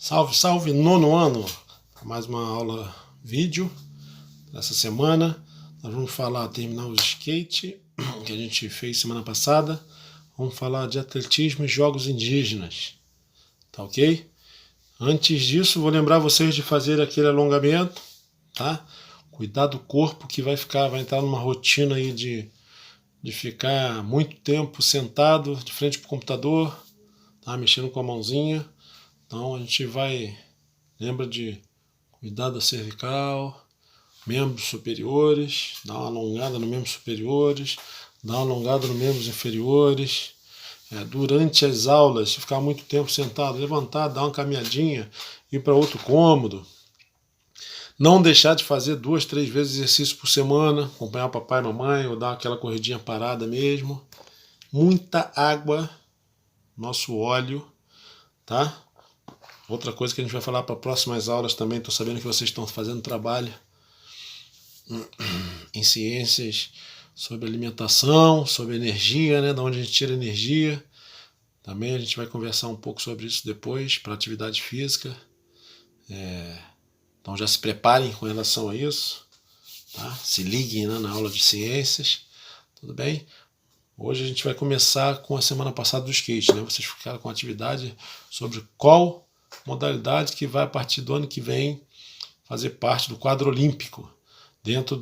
Salve, salve, nono ano! Mais uma aula vídeo dessa semana. Nós vamos terminar os skate que a gente fez semana passada. Vamos falar de atletismo e jogos indígenas. Tá ok? Antes disso, vou lembrar vocês de fazer aquele alongamento, tá? Cuidar do corpo que vai entrar numa rotina aí de ficar muito tempo sentado de frente para o computador, tá? Mexendo com a mãozinha. Então a gente lembra de cuidar da cervical, membros superiores, dar uma alongada nos membros superiores, dar uma alongada nos membros inferiores. Durante as aulas, se ficar muito tempo sentado, levantar, dar uma caminhadinha, ir para outro cômodo. Não deixar de fazer 2, 3 vezes exercício por semana, acompanhar o papai e mamãe, ou dar aquela corridinha parada mesmo. Muita água, nosso óleo, tá? Outra coisa que a gente vai falar para próximas aulas também, estou sabendo que vocês estão fazendo trabalho em ciências sobre alimentação, sobre energia, né, de onde a gente tira energia. Também a gente vai conversar um pouco sobre isso depois, para atividade física. Então já se preparem com relação a isso. Tá? Se liguem, né, na aula de ciências. Tudo bem? Hoje a gente vai começar com a semana passada do skate, né? Vocês ficaram com atividade sobre qual modalidade que vai, a partir do ano que vem, fazer parte do quadro olímpico dentro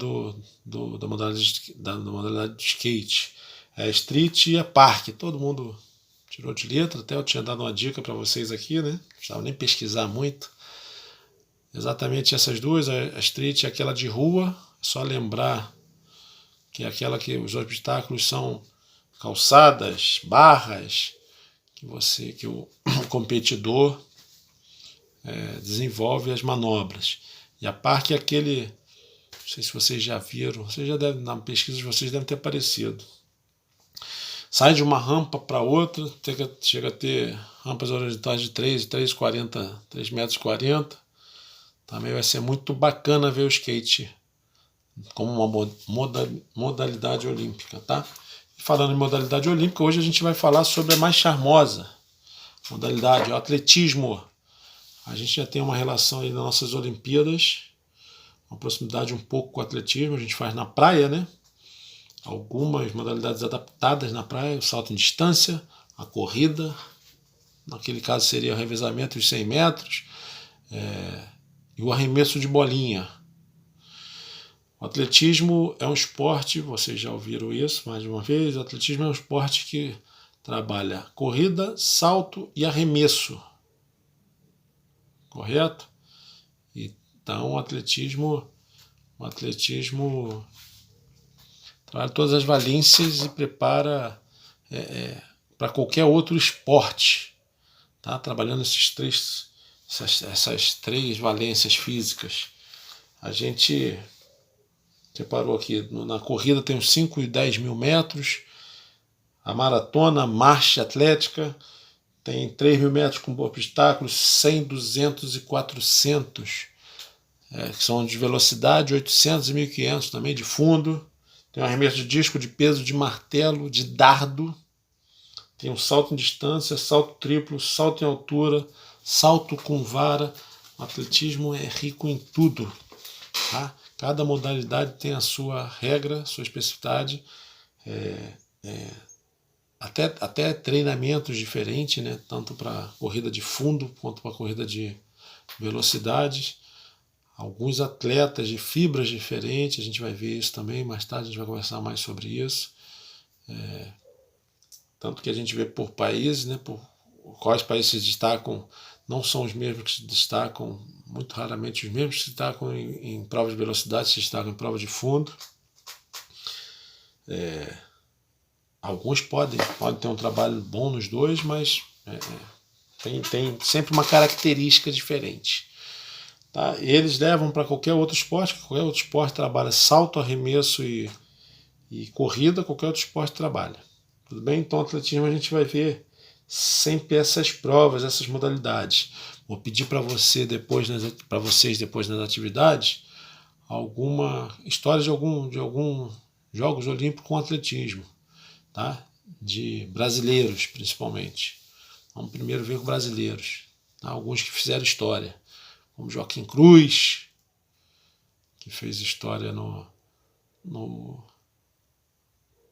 da modalidade de skate. É street e parque. Todo mundo tirou de letra, até eu tinha dado uma dica para vocês aqui, né? Não precisava nem pesquisar muito. Exatamente essas duas, a street é aquela de rua, é só lembrar que é aquela que os obstáculos são calçadas, barras, que o competidor desenvolve as manobras. E a parque é aquele, não sei se vocês já viram, vocês já devem, na pesquisa vocês devem ter aparecido. Sai de uma rampa para outra, chega a ter rampas horizontais de 3,40 metros. Também vai ser muito bacana ver o skate como uma modalidade olímpica, tá? Falando em modalidade olímpica, hoje a gente vai falar sobre a mais charmosa modalidade, o atletismo. A gente já tem uma relação aí nas nossas Olimpíadas, uma proximidade um pouco com o atletismo, a gente faz na praia, né? Algumas modalidades adaptadas na praia, o salto em distância, a corrida, naquele caso seria o revezamento de 100 metros, e o arremesso de bolinha. O atletismo é um esporte, vocês já ouviram isso mais de uma vez, o atletismo é um esporte que trabalha corrida, salto e arremesso. Correto? Então o atletismo trabalha todas as valências e prepara para qualquer outro esporte. Tá? Trabalhando essas três valências físicas. A gente separou aqui, na corrida tem uns 5 e 10 mil metros, a maratona, marcha atlética, tem 3 mil metros com obstáculos, 100, 200 e 400, que são de velocidade, 800 e 1500 também de fundo. Tem um arremesso de disco, de peso, de martelo, de dardo. Tem um salto em distância, salto triplo, salto em altura, salto com vara. O atletismo é rico em tudo. Tá? Cada modalidade tem a sua regra, sua especificidade, até treinamentos diferentes, né? Tanto para corrida de fundo quanto para corrida de velocidade. Alguns atletas de fibras diferentes, a gente vai ver isso também, mais tarde a gente vai conversar mais sobre isso. Tanto que a gente vê por países, né? Por quais países se destacam, não são os mesmos que se destacam, muito raramente os mesmos que se destacam em provas de velocidade, se destacam em provas de fundo. Alguns podem ter um trabalho bom nos dois, mas tem sempre uma característica diferente. Tá? Eles levam para qualquer outro esporte trabalha salto, arremesso e corrida, qualquer outro esporte trabalha. Tudo bem? Então, atletismo a gente vai ver sempre essas provas, essas modalidades. Vou pedir para vocês depois nas atividades alguma história de algum Jogos Olímpicos com atletismo, tá? De brasileiros principalmente. Vamos primeiro ver com brasileiros. Tá? Alguns que fizeram história, como Joaquim Cruz, que fez história no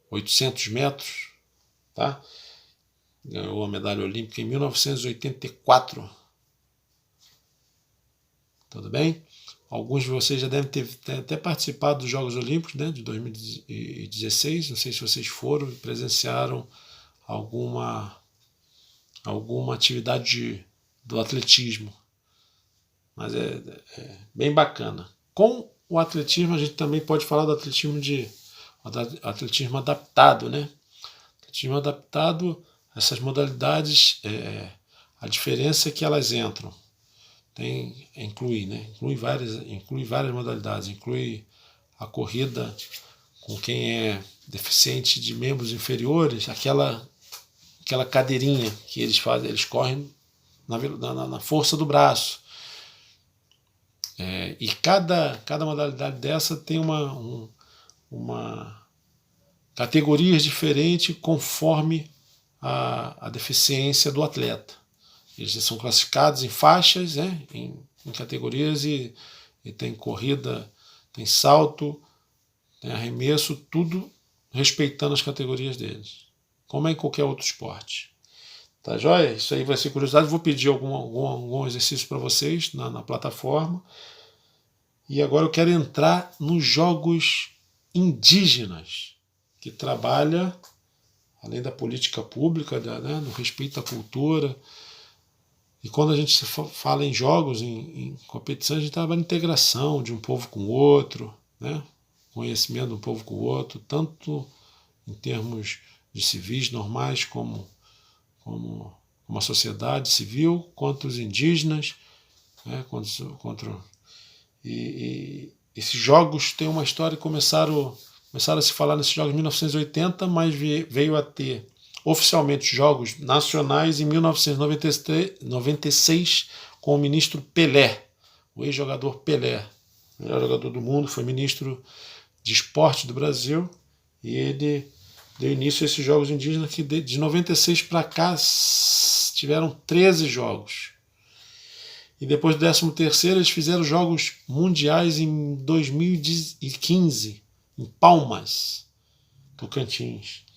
800 metros, tá? Ganhou a medalha olímpica em 1984. Tudo bem? Alguns de vocês já devem ter até participado dos Jogos Olímpicos, né, de 2016. Não sei se vocês foram e presenciaram alguma atividade do atletismo. Mas é bem bacana. Com o atletismo, a gente também pode falar do atletismo adaptado, né? Atletismo adaptado, essas modalidades, a diferença é que elas entram. Inclui várias modalidades, inclui a corrida com quem é deficiente de membros inferiores, aquela cadeirinha que eles fazem, eles correm na força do braço. E cada modalidade dessa tem uma categorias diferentes conforme a deficiência do atleta. Eles são classificados em faixas, né, em categorias, e tem corrida, tem salto, tem arremesso, tudo respeitando as categorias deles, como é em qualquer outro esporte. Tá joia? Isso aí vai ser curiosidade. Vou pedir algum exercício para vocês na plataforma. E agora eu quero entrar nos jogos indígenas, que trabalha, além da política pública, né, no respeito à cultura. E quando a gente fala em jogos, em competição, a gente trabalha em integração de um povo com o outro, né? Conhecimento de um povo com o outro, tanto em termos de civis normais como uma sociedade civil, quanto os indígenas, né? E esses jogos têm uma história que começaram a se falar nesses jogos em 1980, mas veio a ter oficialmente jogos nacionais em 1996 com o ministro Pelé, o ex-jogador Pelé, o melhor jogador do mundo, foi ministro de esporte do Brasil, e ele deu início a esses jogos indígenas que de 96 para cá tiveram 13 jogos. E depois do 13º eles fizeram jogos mundiais em 2015, em Palmas, Tocantins.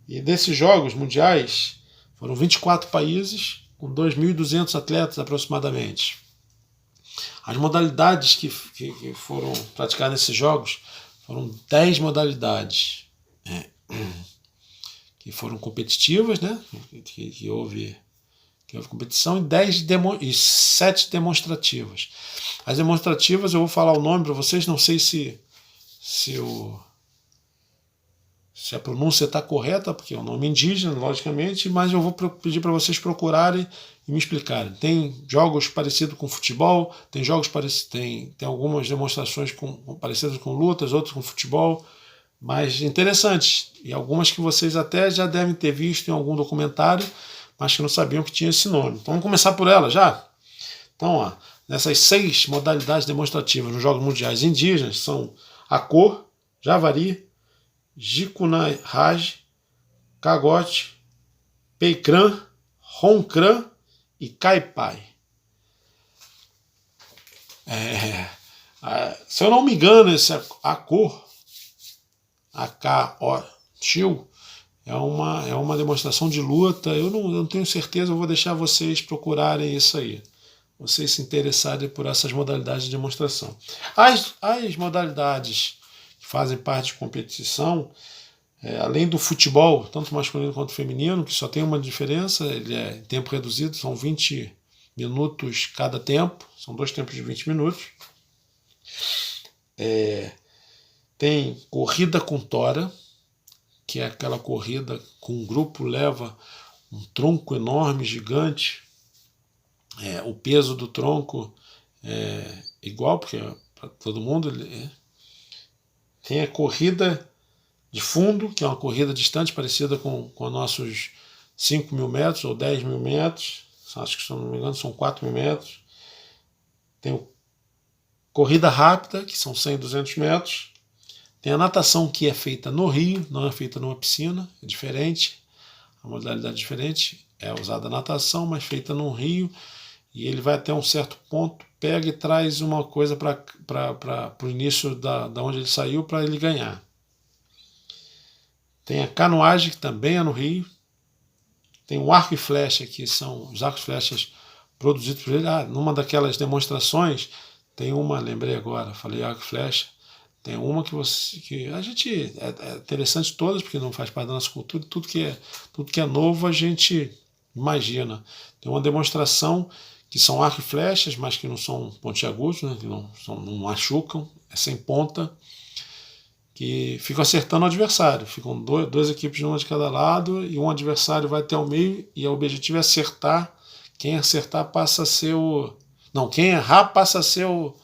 E desses jogos mundiais foram 24 países, com 2.200 atletas aproximadamente. As modalidades que foram praticadas nesses jogos foram 10 modalidades que foram competitivas, né? que houve competição, e 7 demonstrativas. As demonstrativas, eu vou falar o nome para vocês, não sei se a pronúncia está correta, porque é um nome indígena, logicamente, mas eu vou pedir para vocês procurarem e me explicarem. Tem jogos parecidos com futebol, tem algumas demonstrações parecidas com lutas, outras com futebol, mas interessantes, e algumas que vocês até já devem ter visto em algum documentário, mas que não sabiam que tinha esse nome. Então vamos começar por ela já? Então, nessas 6 modalidades demonstrativas nos Jogos Mundiais Indígenas são Acor, Javari, Jicunai Raj, Cagote, Peicrã, Roncrã e Caipai. Se eu não me engano, esse Acor, A-K-O-Tio, é uma demonstração de luta. Eu não tenho certeza, eu vou deixar vocês procurarem isso aí, vocês se interessarem por essas modalidades de demonstração. As modalidades que fazem parte de competição, além do futebol, tanto masculino quanto feminino, que só tem uma diferença, ele é em tempo reduzido, são 20 minutos cada tempo, são 2 tempos de 20 minutos. Tem corrida com tora, que é aquela corrida com um grupo leva um tronco enorme, gigante. O peso do tronco é igual, porque para todo mundo. Tem a corrida de fundo, que é uma corrida distante, parecida com nossos 5.000 metros ou 10.000 metros. Acho que, se não me engano, são 4.000 metros. Tem a corrida rápida, que são 100, 200 metros. Tem a natação, que é feita no rio, não é feita numa piscina, é diferente. uma modalidade diferente, é usada a natação, mas feita num rio, e ele vai até um certo ponto, pega e traz uma coisa para o início da onde ele saiu para ele ganhar. Tem a canoagem, que também é no rio. Tem o arco e flecha, que são os arcos e flechas produzidos por ele. Numa daquelas demonstrações, tem uma, lembrei agora, falei arco e flecha, tem uma que a gente, é interessante todas, porque não faz parte da nossa cultura, tudo que é novo a gente imagina. Tem uma demonstração que são arco e flechas, mas que não são pontiagudos, né, que não machucam, é sem ponta, que ficam acertando o adversário. Ficam duas equipes, uma de cada lado, e um adversário vai até o meio, e o objetivo é acertar. Quem acertar passa a ser o... Não, quem errar passa a ser o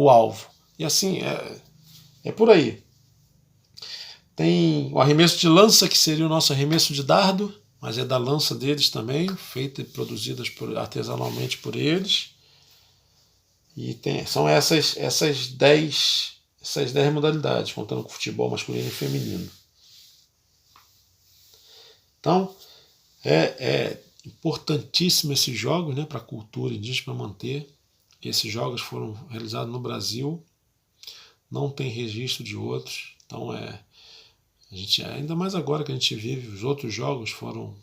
alvo. E assim, é por aí. Tem o arremesso de lança, que seria o nosso arremesso de dardo, mas é da lança deles também, feita e produzida artesanalmente por eles. E são essas 10 modalidades, contando com futebol masculino e feminino. Então, é importantíssimo esses jogos, né, para a cultura indígena, para manter. Esses jogos foram realizados no Brasil, não tem registro de outros. Então, a gente, ainda mais agora que a gente vive, os outros jogos foram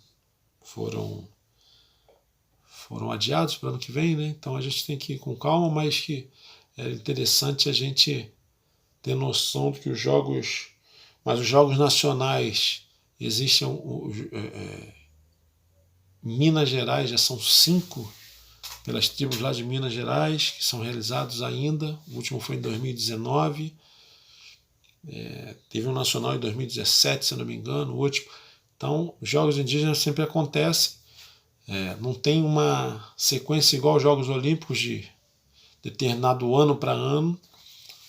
adiados para o ano que vem, né? Então a gente tem que ir com calma, mas que é interessante a gente ter noção de que os jogos nacionais existem. Minas Gerais já são 5 pelas tribos lá de Minas Gerais que são realizados ainda. O último foi em 2019. Teve um nacional em 2017, se eu não me engano, o último. Então, os jogos indígenas sempre acontecem. Não tem uma sequência igual aos Jogos Olímpicos de determinado ano para ano,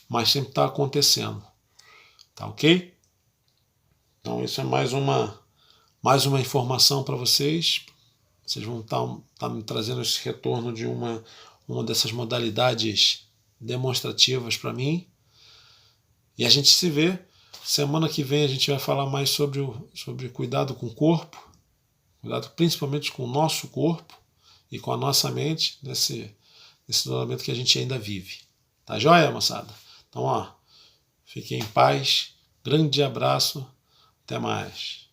mas sempre está acontecendo. Tá ok? Então isso é mais uma informação para vocês. Vocês vão estar me trazendo esse retorno de uma dessas modalidades demonstrativas para mim. E a gente se vê. Semana que vem a gente vai falar mais sobre cuidado com o corpo, cuidado principalmente com o nosso corpo e com a nossa mente nesse isolamento que a gente ainda vive. Tá joia, moçada? Então, fiquem em paz. Grande abraço. Até mais.